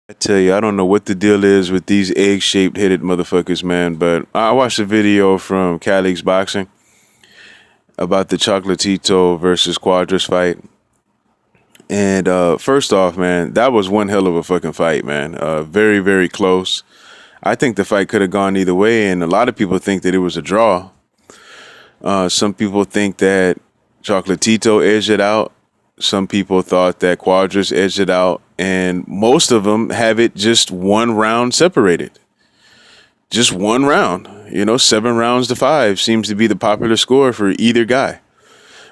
I tell you, I don't know what the deal is with these egg-shaped headed motherfuckers, man. But I watched a video from Calixboxing about the Chocolatito versus Quadras fight. And first off, man, that was one hell of a fucking fight, man. Very, very close. I think the fight could have gone either way, and a lot of people think that it was a draw. Some people think that Chocolatito edged it out. Some people thought that Quadras edged it out, and most of them have it just one round separated. Just one round. 7 rounds to five seems to be the popular score for either guy.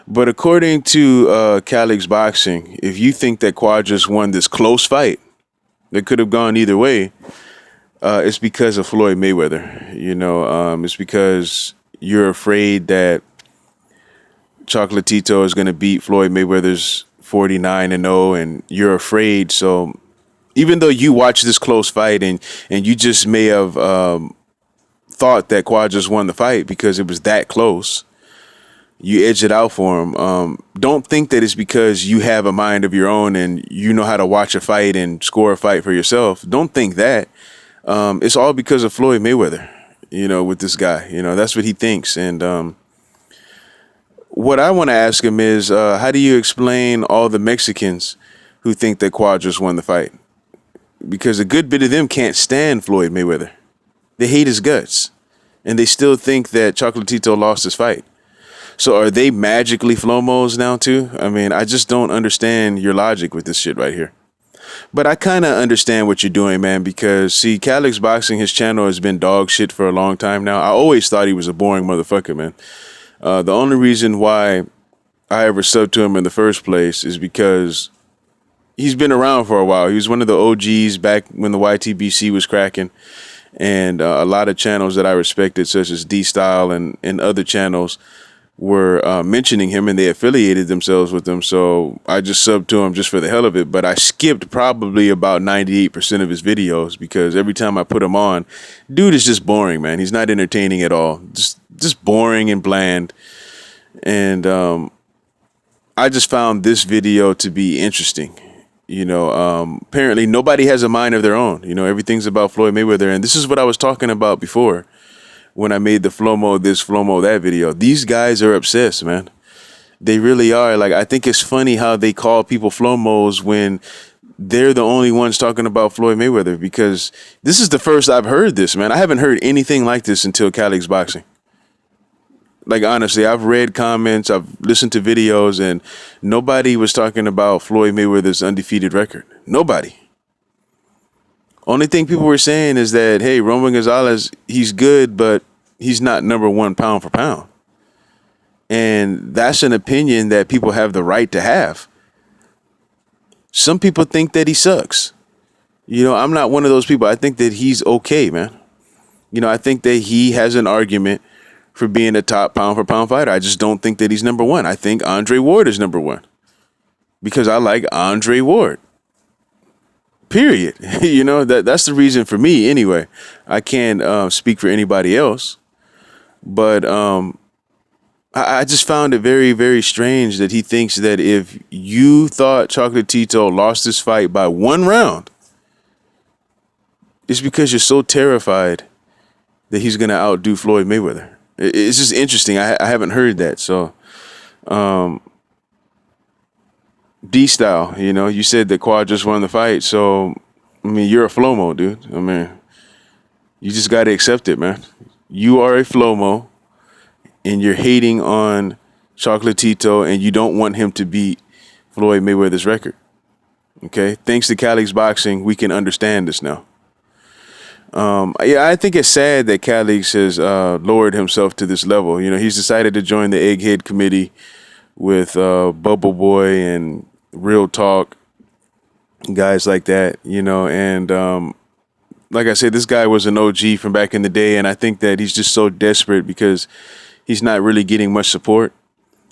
But according to Calix Boxing, if you think that Quadras won this close fight that could have gone either way, it's because of Floyd Mayweather. It's because you're afraid that Chocolatito is going to beat Floyd Mayweather's 49-0, and you're afraid. So even though you watched this close fight and you just may have thought that Quadras won the fight because it was that close, you edge it out for him. Don't think that it's because you have a mind of your own and you know how to watch a fight and score a fight for yourself. Don't think that. It's all because of Floyd Mayweather, with this guy. That's what he thinks. And what I want to ask him is, how do you explain all the Mexicans who think that Quadras won the fight? Because a good bit of them can't stand Floyd Mayweather. They hate his guts. And they still think that Chocolatito lost his fight. So are they magically Flomos now too? I mean, I just don't understand your logic with this shit right here. But I kind of understand what you're doing, man, because, see, Calix Boxing, his channel has been dog shit for a long time now. I always thought he was a boring motherfucker, man. The only reason why I ever subbed to him in the first place is because he's been around for a while. He was one of the OGs back when the YTBC was cracking. And a lot of channels that I respected, such as D-Style and other channels, were mentioning him, and they affiliated themselves with him. So I just subbed to him just for the hell of it. But I skipped probably about 98% of his videos because every time I put him on, dude is just boring, man. He's not entertaining at all. Just boring and bland. And I just found this video to be interesting. Apparently nobody has a mind of their own. Everything's about Floyd Mayweather. And this is what I was talking about before when I made the Flomo this, Flomo that video. These guys are obsessed, man. They really are. Like, I think it's funny how they call people Flomos when they're the only ones talking about Floyd Mayweather, because this is the first I've heard this, man. I haven't heard anything like this until Calix Boxing. Like, honestly, I've read comments, I've listened to videos, and nobody was talking about Floyd Mayweather's undefeated record. Nobody. Only thing people were saying is that, hey, Roman Gonzalez, he's good, but he's not number one pound for pound. And that's an opinion that people have the right to have. Some people think that he sucks. I'm not one of those people. I think that he's okay, man. I think that he has an argument for being a top pound for pound fighter. I just don't think that he's number one. I think Andre Ward is number one because I like Andre Ward. Period. That's the reason for me anyway. I can't speak for anybody else. But I just found it very, very strange that he thinks that if you thought Chocolatito lost this fight by one round, it's because you're so terrified that he's going to outdo Floyd Mayweather. It's just interesting. I haven't heard that. So, D-Style, you said that Quad just won the fight. So, I mean, you're a Flomo, dude. I mean, you just got to accept it, man. You are a Flomo, and you're hating on Chocolatito, and you don't want him to beat Floyd Mayweather's record. Okay? Thanks to Calix Boxing, we can understand this now. I think it's sad that Calix has lowered himself to this level. He's decided to join the Egghead Committee with Bubble Boy and Real Talk, guys like that, and like I said, this guy was an OG from back in the day, and I think that he's just so desperate because he's not really getting much support.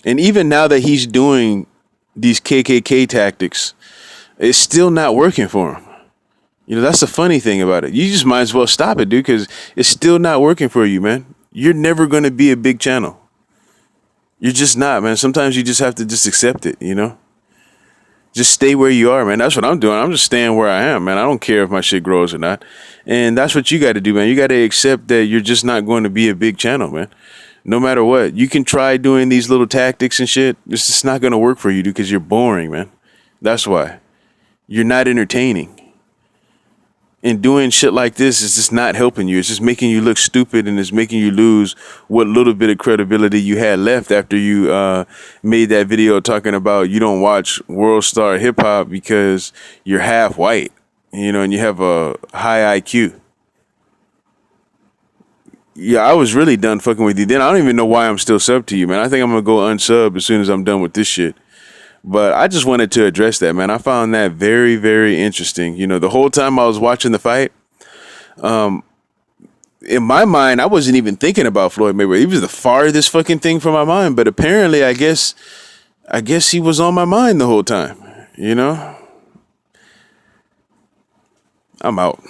And even now that he's doing these KKK tactics, it's still not working for him. That's the funny thing about it. You just might as well stop it, dude, because it's still not working for you, man. You're never going to be a big channel. You're just not, man. Sometimes you just have to just accept it, Just stay where you are, man. That's what I'm doing. I'm just staying where I am, man. I don't care if my shit grows or not. And that's what you got to do, man. You got to accept that you're just not going to be a big channel, man. No matter what. You can try doing these little tactics and shit. It's just not going to work for you because you're boring, man. That's why. You're not entertaining. And doing shit like this is just not helping you. It's just making you look stupid, and it's making you lose what little bit of credibility you had left after you made that video talking about you don't watch World Star Hip Hop because you're half white, and you have a high IQ. Yeah, I was really done fucking with you then. I don't even know why I'm still sub to you, man. I think I'm gonna go unsub as soon as I'm done with this shit. But I just wanted to address that, man. I found that very, very interesting. The whole time I was watching the fight, in my mind, I wasn't even thinking about Floyd Mayweather. He was the farthest fucking thing from my mind. But apparently, I guess he was on my mind the whole time. I'm out.